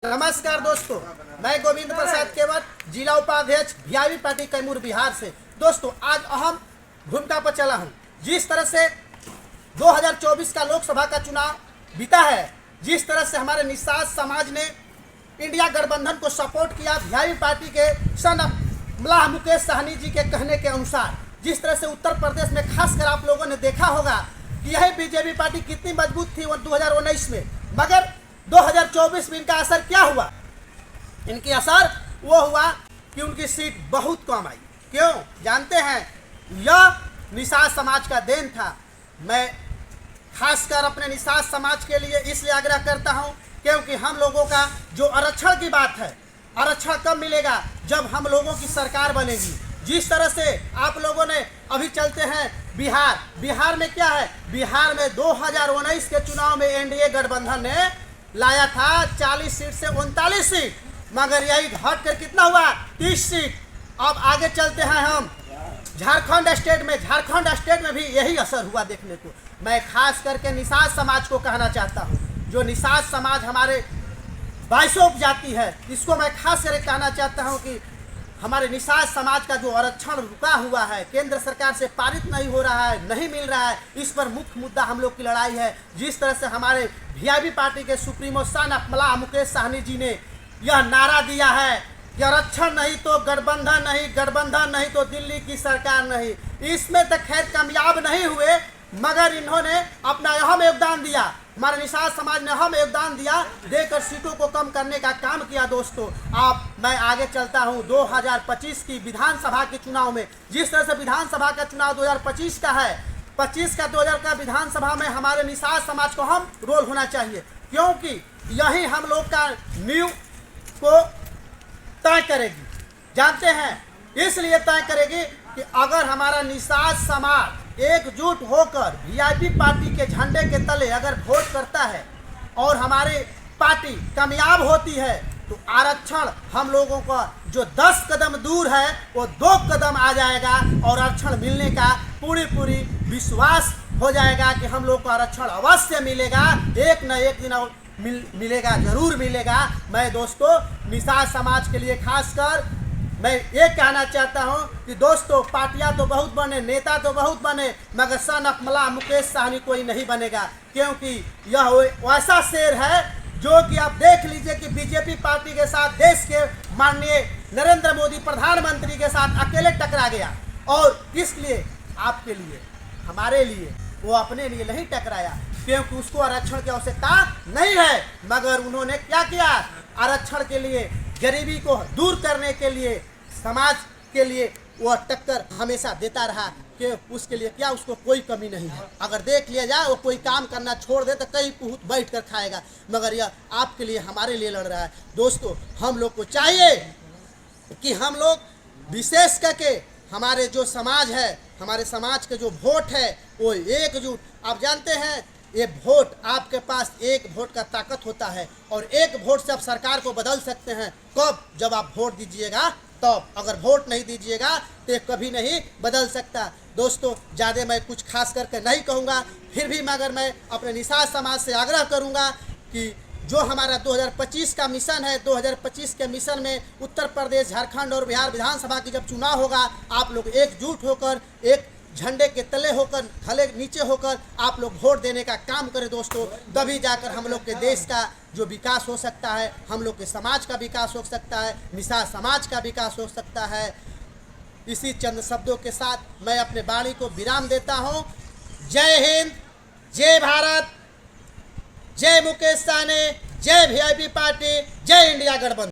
नमस्कार दोस्तों, मैं गोविंद प्रसाद केवट, जिला उपाध्यक्ष वीआईपी पार्टी कैमूर बिहार से। दोस्तों, आज अहम भूमिका पर चला हूं। जिस तरह से 2024 का लोकसभा का चुनाव बीता है, जिस तरह से हमारे निषाद समाज ने इंडिया गठबंधन को सपोर्ट किया, वीआईपी पार्टी के सन मलाह मुकेश सहनी जी के कहने के अनुसार, जिस तरह से उत्तर प्रदेश में खासकर आप लोगों ने देखा होगा कि यही बीजेपी पार्टी कितनी मजबूत थी 2019 में, मगर 2024 में इनका असर क्या हुआ? इनकी असर वो हुआ कि उनकी सीट बहुत कम आई। क्यों जानते हैं? यह निषाद समाज का देन था। मैं खासकर अपने निषाद समाज के लिए इसलिए आग्रह करता हूं क्योंकि हम लोगों का जो आरक्षण की बात है, आरक्षण कब मिलेगा? जब हम लोगों की सरकार बनेगी। जिस तरह से आप लोगों ने अभी चलते हैं बिहार में क्या है? बिहार में 2019 के चुनाव में एनडीए गठबंधन ने लाया था 40 सीट से 39 सीट, मगर यही घट कर कितना हुआ? 30 सीट। अब आगे चलते हैं हम झारखंड स्टेट में भी यही असर हुआ देखने को। मैं खास करके निषाद समाज को कहना चाहता हूँ, जो निषाद समाज हमारे 22 उपजाति है, इसको मैं खास करके कहना चाहता हूँ कि हमारे निषाद समाज का जो आरक्षण रुका हुआ है, केंद्र सरकार से पारित नहीं हो रहा है, नहीं मिल रहा है, इस पर मुख्य मुद्दा हम लोग की लड़ाई है। जिस तरह से हमारे वीआईपी पार्टी के सुप्रीमो सन मलाह मुकेश सहनी जी ने यह नारा दिया है कि आरक्षण नहीं तो गठबंधन नहीं, गठबंधन नहीं तो दिल्ली की सरकार नहीं। इसमें तो खैर कामयाब नहीं हुए, मगर इन्होंने अपना अहम योगदान दिया। हमारे निषाद समाज ने अहम योगदान दिया, देकर सीटों को कम करने का काम किया। दोस्तों, मैं आगे चलता हूं 2025 की विधानसभा के चुनाव में। जिस तरह से विधानसभा का चुनाव 2025 का है, 2000 का विधानसभा में हमारे निषाद समाज को हम रोल होना चाहिए, क्योंकि यही हम लोग का नींव को तय करेगी। जानते हैं, इसलिए तय करेगी कि अगर हमारा निषाद समाज एकजुट होकर वीआईपी पार्टी के झंडे के तले अगर वोट करता है और हमारी पार्टी कामयाब होती है, तो आरक्षण हम लोगों का जो 10 कदम दूर है वो 2 कदम आ जाएगा और आरक्षण मिलने का पूरी विश्वास हो जाएगा कि हम लोग को आरक्षण अवश्य मिलेगा, एक न एक दिन मिलेगा, जरूर मिलेगा। मैं दोस्तों निषाद समाज के लिए खासकर मैं ये कहना चाहता हूँ कि दोस्तों, पार्टियां तो बहुत बने, नेता तो बहुत बने, मगर सन मलाह मुकेश सहनी कोई नहीं बनेगा, क्योंकि यह वैसा शेर है जो कि आप देख लीजिए कि बीजेपी पार्टी के साथ देश के माननीय नरेंद्र मोदी प्रधानमंत्री के साथ अकेले टकरा गया। और किस लिए? आपके लिए, हमारे लिए। वो अपने लिए नहीं टकराया, क्योंकि उसको आरक्षण की आवश्यकता नहीं है, मगर उन्होंने क्या किया? आरक्षण के लिए, गरीबी को दूर करने के लिए, समाज के लिए वह टक्कर हमेशा देता रहा कि उसके लिए क्या, उसको कोई कमी नहीं है। अगर देख लिया जाए वो कोई काम करना छोड़ दे तो कहीं पुहुत बैठ कर खाएगा, मगर यह आपके लिए, हमारे लिए लड़ रहा है। दोस्तों, हम लोग को चाहिए कि हम लोग विशेष करके हमारे जो समाज है, हमारे समाज के जो वोट है वो एकजुट। आप जानते हैं, ये वोट, आपके पास एक वोट का ताकत होता है और एक वोट से आप सरकार को बदल सकते हैं। कब? जब आप वोट दीजिएगा तब। अगर वोट नहीं दीजिएगा तो कभी नहीं बदल सकता। दोस्तों, ज़्यादा मैं कुछ खास करके नहीं कहूँगा, फिर भी मगर मैं अपने निषाद समाज से आग्रह करूँगा कि जो हमारा 2025 का मिशन है, 2025 के मिशन में उत्तर प्रदेश, झारखंड और बिहार विधानसभा की जब चुनाव होगा, आप लोग एकजुट होकर, एक झंडे के तले होकर, थले नीचे होकर आप लोग वोट देने का काम करें दोस्तों। तभी जाकर हम लोग के देश का जो विकास हो सकता है, हम लोग के समाज का विकास हो सकता है, निषाद समाज का विकास हो सकता है। इसी चंद शब्दों के साथ मैं अपने वाणी को विराम देता हूँ। जय हिंद, जय भारत, जय मुकेश सहनी, जय वीआईपी पार्टी, जय इंडिया गठबंधन।